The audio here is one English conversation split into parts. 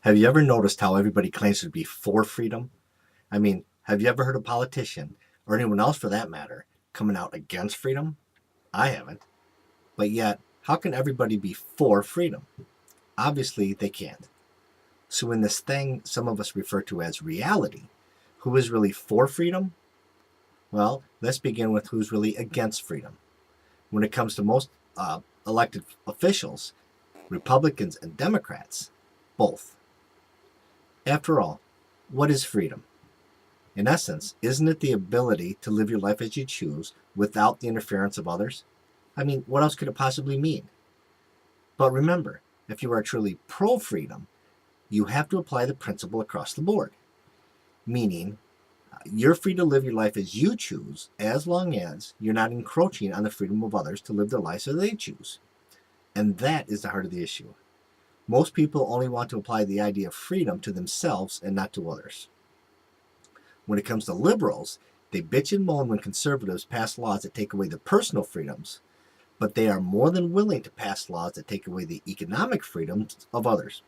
Have you ever noticed how everybody claims to be for freedom? I mean, have you ever heard a politician, or anyone else for that matter, coming out against freedom? I haven't. But yet, how can everybody be for freedom? Obviously, they can't. So, in this thing some of us refer to as reality, who is really for freedom? Well, let's begin with who's really against freedom. When it comes to most elected officials, Republicans and Democrats, both. After all, what is freedom? In essence, isn't it the ability to live your life as you choose without the interference of others? I mean, what else could it possibly mean? But remember, if you are truly pro freedom, you have to apply the principle across the board, meaning you're free to live your life as you choose as long as you're not encroaching on the freedom of others to live their lives as they choose. And that is the heart of the issue. Most people only want to apply the idea of freedom to themselves and not to others. When it comes to liberals, they bitch and moan when conservatives pass laws that take away their personal freedoms, but they are more than willing to pass laws that take away the economic freedoms of others.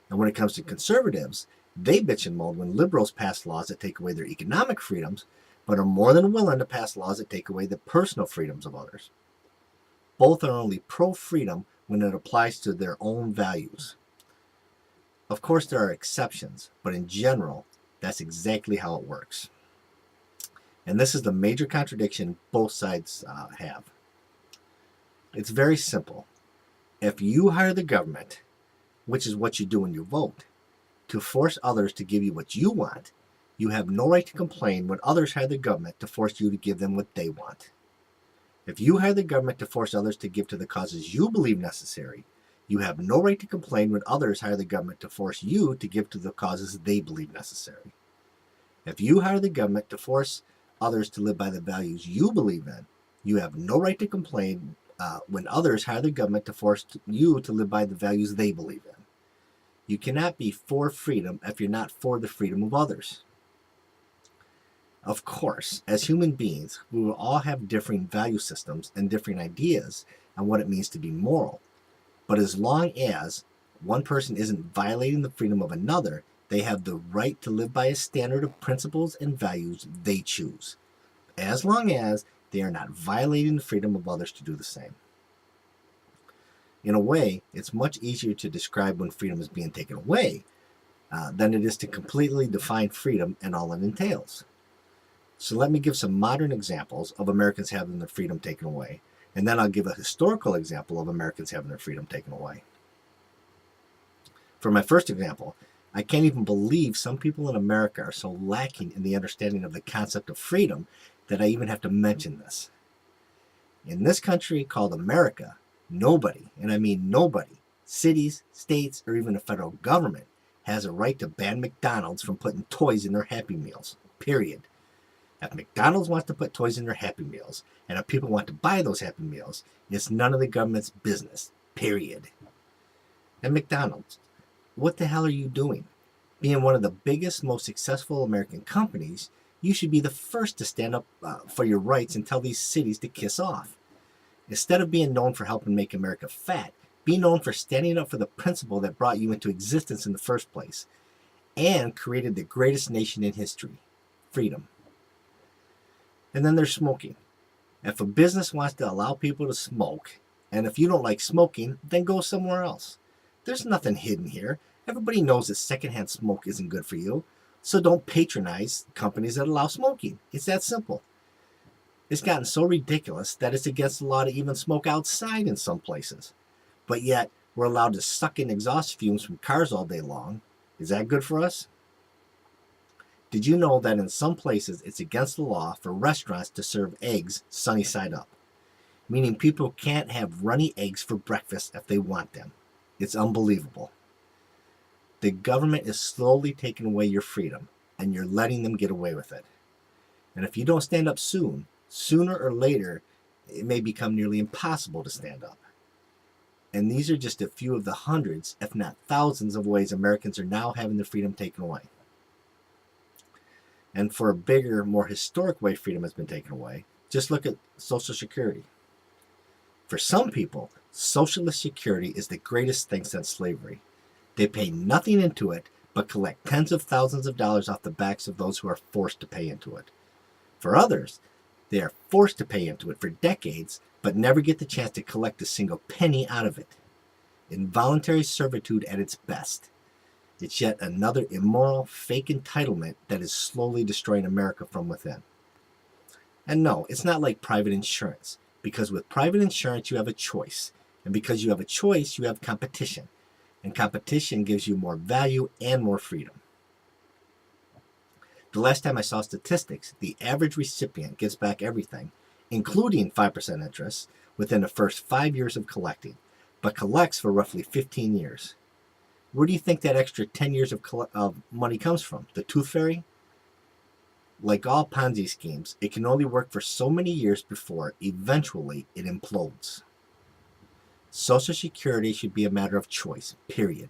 And when it comes to conservatives, they bitch and moan when liberals pass laws that take away their economic freedoms, but are more than willing to pass laws that take away the personal freedoms of others. Both are only pro-freedom when it applies to their own values. Of course, there are exceptions, but in general, that's exactly how it works. And this is the major contradiction both sides have. It's very simple. If you hire the government, which is what you do when you vote, to force others to give you what you want, you have no right to complain when others hire the government to force you to give them what they want. If you hire the government to force others to give to the causes you believe necessary, you have no right to complain when others hire the government to force you to give to the causes they believe necessary. If you hire the government to force others to live by the values you believe in, you have no right to complain when others hire the government to force you to live by the values they believe in. You cannot be for freedom if you're not for the freedom of others. Of course, as human beings, we will all have differing value systems and differing ideas on what it means to be moral. But as long as one person isn't violating the freedom of another, they have the right to live by a standard of principles and values they choose, as long as they are not violating the freedom of others to do the same. In a way, it's much easier to describe when freedom is being taken away than it is to completely define freedom and all it entails. So let me give some modern examples of Americans having their freedom taken away, and then I'll give a historical example of Americans having their freedom taken away. For my first example, I can't even believe some people in America are so lacking in the understanding of the concept of freedom that I even have to mention this. In this country called America, nobody, and I mean nobody, cities, states, or even the federal government, has a right to ban McDonald's from putting toys in their Happy Meals, period. If McDonald's wants to put toys in their Happy Meals, and if people want to buy those Happy Meals, it's none of the government's business, period. And McDonald's, what the hell are you doing? Being one of the biggest, most successful American companies, you should be the first to stand up for your rights and tell these cities to kiss off. Instead of being known for helping make America fat, be known for standing up for the principle that brought you into existence in the first place and created the greatest nation in history, freedom. And then there's smoking. If a business wants to allow people to smoke, and if you don't like smoking, then go somewhere else. There's nothing hidden here. Everybody knows that secondhand smoke isn't good for you, so don't patronize companies that allow smoking. It's that simple. It's gotten so ridiculous that it's against the law to even smoke outside in some places. But yet, we're allowed to suck in exhaust fumes from cars all day long. Is that good for us? Did you know that in some places it's against the law for restaurants to serve eggs sunny side up? Meaning people can't have runny eggs for breakfast if they want them. It's unbelievable. The government is slowly taking away your freedom, and you're letting them get away with it. And if you don't stand up soon, sooner or later, it may become nearly impossible to stand up. And these are just a few of the hundreds, if not thousands, of ways Americans are now having their freedom taken away. And for a bigger, more historic way freedom has been taken away, just look at Social Security. For some people, Socialist Security is the greatest thing since slavery. They pay nothing into it, but collect tens of thousands of dollars off the backs of those who are forced to pay into it. For others, they are forced to pay into it for decades, but never get the chance to collect a single penny out of it. Involuntary servitude at its best. It's yet another immoral, fake entitlement that is slowly destroying America from within. And no, it's not like private insurance, because with private insurance you have a choice, and because you have a choice, you have competition, and competition gives you more value and more freedom. The last time I saw statistics, the average recipient gets back everything, including 5% interest, within the first 5 years of collecting, but collects for roughly 15 years. Where do you think that extra 10 years of money comes from? The tooth fairy? Like all Ponzi schemes, it can only work for so many years before eventually it implodes. Social Security should be a matter of choice, period.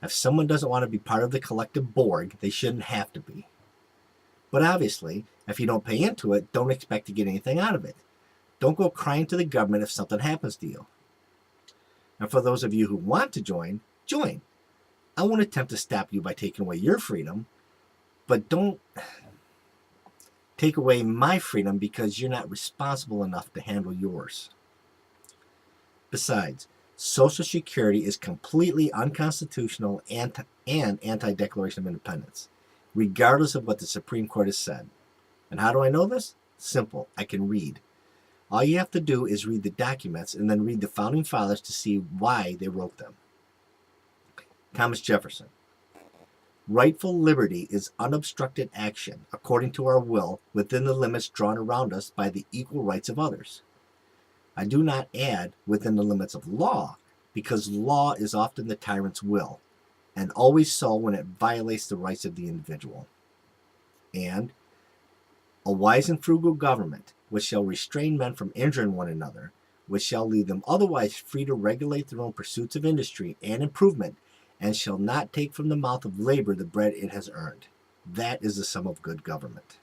If someone doesn't want to be part of the collective Borg, they shouldn't have to be. But obviously, if you don't pay into it, don't expect to get anything out of it. Don't go crying to the government if something happens to you. And for those of you who want to join, join. I won't attempt to stop you by taking away your freedom, but don't take away my freedom because you're not responsible enough to handle yours. Besides, Social Security is completely unconstitutional and anti-Declaration of Independence, regardless of what the Supreme Court has said. And how do I know this? Simple. I can read. All you have to do is read the documents and then read the Founding Fathers to see why they wrote them. Thomas Jefferson. Rightful liberty is unobstructed action, according to our will, within the limits drawn around us by the equal rights of others. I do not add within the limits of law, because law is often the tyrant's will, and always so when it violates the rights of the individual. And a wise and frugal government, which shall restrain men from injuring one another, which shall leave them otherwise free to regulate their own pursuits of industry and improvement, and shall not take from the mouth of labor the bread it has earned. That is the sum of good government.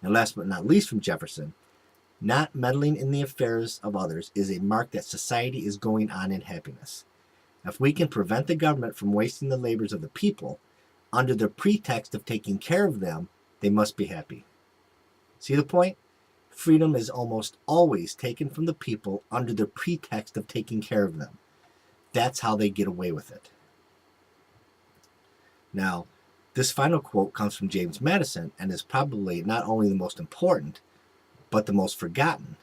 And last but not least from Jefferson, not meddling in the affairs of others is a mark that society is going on in happiness. If we can prevent the government from wasting the labors of the people, under the pretext of taking care of them, they must be happy. See the point? Freedom is almost always taken from the people under the pretext of taking care of them. That's how they get away with it. Now, this final quote comes from James Madison and is probably not only the most important, but the most forgotten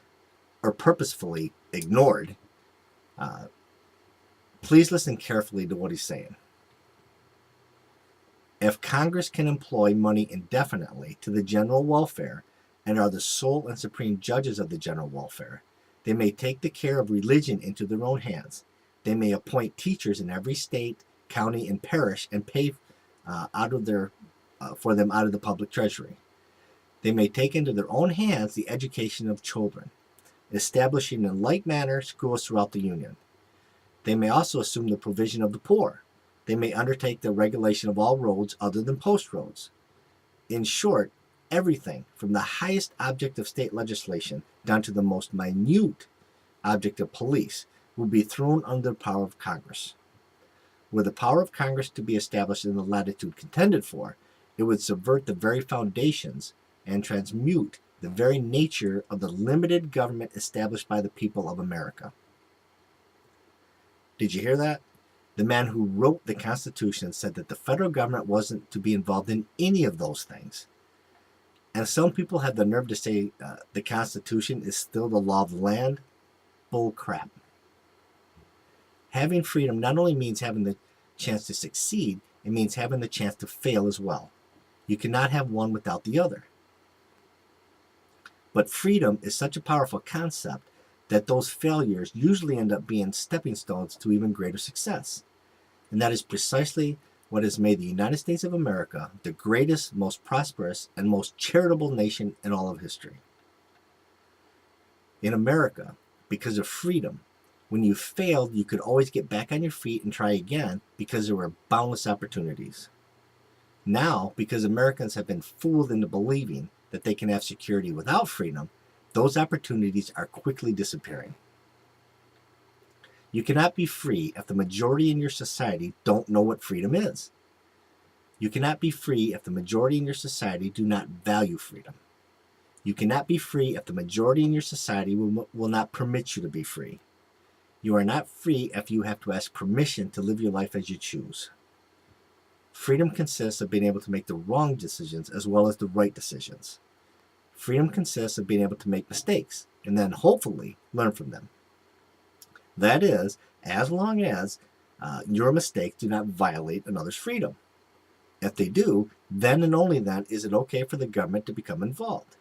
or purposefully ignored. Please listen carefully to what he's saying. If Congress can employ money indefinitely to the general welfare and are the sole and supreme judges of the general welfare, they may take the care of religion into their own hands. They may appoint teachers in every state, county, and parish and pay for them out of the public treasury. They may take into their own hands the education of children, establishing in like manner schools throughout the Union. They may also assume the provision of the poor. They may undertake the regulation of all roads other than post roads. In short, everything from the highest object of state legislation down to the most minute object of police will be thrown under the power of Congress. Were the power of Congress to be established in the latitude contended for, it would subvert the very foundations and transmute the very nature of the limited government established by the people of America. Did you hear that? The man who wrote the Constitution said that the federal government wasn't to be involved in any of those things. And some people have the nerve to say the Constitution is still the law of the land. Bull crap. Having freedom not only means having the chance to succeed, it means having the chance to fail as well. You cannot have one without the other. But freedom is such a powerful concept that those failures usually end up being stepping stones to even greater success. And that is precisely what has made the United States of America the greatest, most prosperous, and most charitable nation in all of history. In America, because of freedom, when you failed, you could always get back on your feet and try again because there were boundless opportunities. Now, because Americans have been fooled into believing that they can have security without freedom, those opportunities are quickly disappearing. You cannot be free if the majority in your society don't know what freedom is. You cannot be free if the majority in your society do not value freedom. You cannot be free if the majority in your society will not permit you to be free. You are not free if you have to ask permission to live your life as you choose. Freedom consists of being able to make the wrong decisions as well as the right decisions. Freedom consists of being able to make mistakes and then hopefully learn from them. That is, as long as your mistakes do not violate another's freedom. If they do, then and only then is it okay for the government to become involved.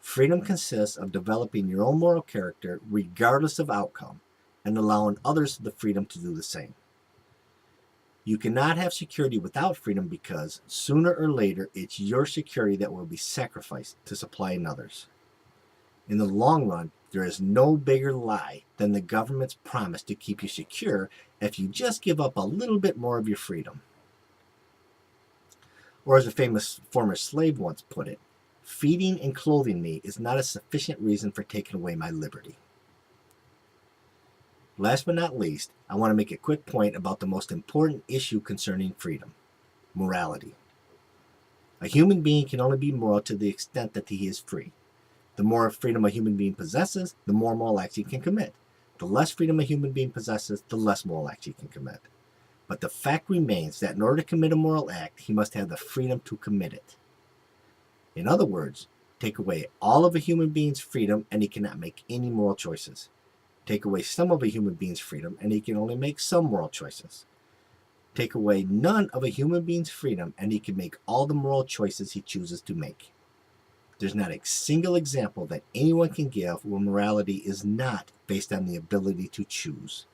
Freedom consists of developing your own moral character regardless of outcome and allowing others the freedom to do the same. You cannot have security without freedom because sooner or later it's your security that will be sacrificed to supply another's. In the long run, there is no bigger lie than the government's promise to keep you secure if you just give up a little bit more of your freedom. Or as a famous former slave once put it, feeding and clothing me is not a sufficient reason for taking away my liberty. Last but not least, I want to make a quick point about the most important issue concerning freedom: morality. A human being can only be moral to the extent that he is free. The more freedom a human being possesses, the more moral acts he can commit. The less freedom a human being possesses, the less moral acts he can commit. But the fact remains that in order to commit a moral act, he must have the freedom to commit it. In other words, take away all of a human being's freedom and he cannot make any moral choices. Take away some of a human being's freedom and he can only make some moral choices. Take away none of a human being's freedom and he can make all the moral choices he chooses to make. There's not a single example that anyone can give where morality is not based on the ability to choose,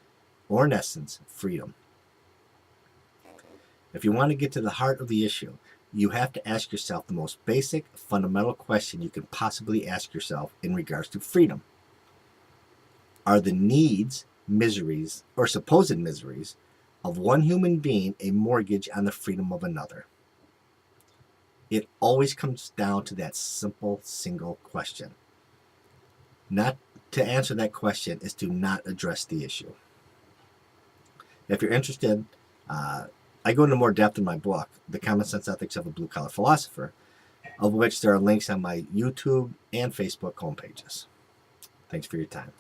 or in essence, freedom. If you want to get to the heart of the issue, you have to ask yourself the most basic, fundamental question you can possibly ask yourself in regards to freedom. Are the needs, miseries, or supposed miseries of one human being a mortgage on the freedom of another? It always comes down to that simple, single question. Not to answer that question is to not address the issue. If you're interested, I go into more depth in my book, The Common Sense Ethics of a Blue Collar Philosopher, of which there are links on my YouTube and Facebook homepages. Thanks for your time.